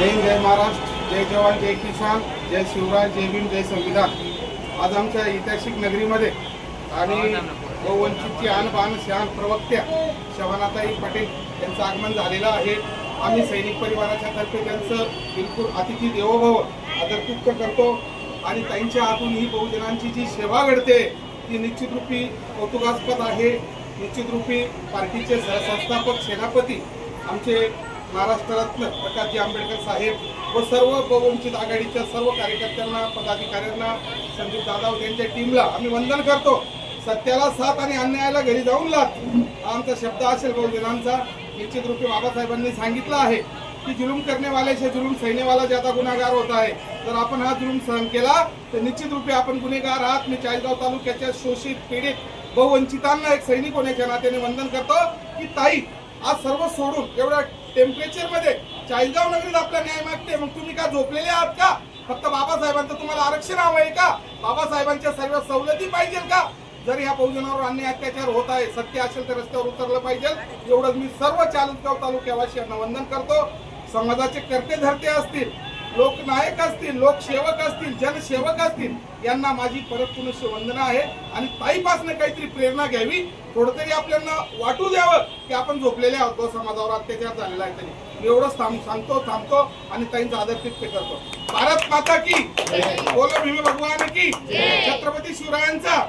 जय हिंद, जय महाराष्ट्र, जय जवान, जय किसान, जय शिवराय, जय भीम, जय संविधान। आज आमच्या ऐतिहासिक नगरीमध्ये आणि वंचितची आणबाण शान प्रवक्त्या शबानाताई पटेल यांचं आगमन झालेलं आहे। आम्ही सैनिक परिवाराच्या तर्फे त्यांचं बिलकुल अतिथी देवो भव आदरपूर्वक करतो आणि त्यांच्या हातून ही बहुजनांची जी सेवा घडते ती निश्चित रूपी कौतुकास्पद आहे। निश्चित रूपी पार्टीचे सहसंस्थापक सेनापती आमचे महाराष्ट्ररत्न प्रकाशजी आंबेडकर साहेब व सर्व बहुवंचित आघाडीच्या सर्व कार्यकर्त्यांना, पदाधिकाऱ्यांना, संदीप दादा यांच्या टीमला आम्ही वंदन करतो। सत्याला साथ आणि अन्यायाला घरी जाऊन लाथ हा आमचा शब्द असेल बहुजनांचा। निश्चित रूपी बाबासाहेबांनी सांगितलं आहे की जुलूम करने वाले से जुलूम सहने वाला ज्यादा गुन्हेगार होता है। जर आपण हा जुलूम सहन केला तर निश्चित रूपी आपण गुन्हेगार आहात। मी चाळीसगाव तालुक्याच्या शोषित पीडित बहुवंचितांना एक सैनिक होण्याच्या नात्याने वंदन करतो की ताई आज सर्व सोडून एवढ्या टेम्परेचर मध्ये चाळीसगाव नगरीत आपला न्याय मागते। मग तुम्ही का झोपलेले आहात का? फक्त बाबासाहेबांचं तुम्हाला आरक्षण हवं आहे का? बाबासाहेबांच्या सर्व सवलती पाहिजे का? जर या बहुजनावर अन्याय अत्याचार होत आहे, सत्य असेल तर रस्त्यावर उतरलं पाहिजे। एवढंच मी सर्व चाळीसगाव तालुक्यावासियांना वंदन करतो। समाजाचे कर्ते धरते असतील, लोकनायक असतील, लोकसेवक असतील, जनसेवक असतील, यांना माझी परत पुनश्च वंदना आहे आणि ताईपासून काहीतरी प्रेरणा घ्यावी, थोडं तरी आपल्याला वाटू द्यावं की आपण झोपलेले आहोत, समाजावर अत्याचार झालेला आहे तरी। एवढंच थांबतो आणि ताईंचा आदर तितके करतो। भारत माता की बोलो भीम भगवान की, छत्रपती शिवरायांचा।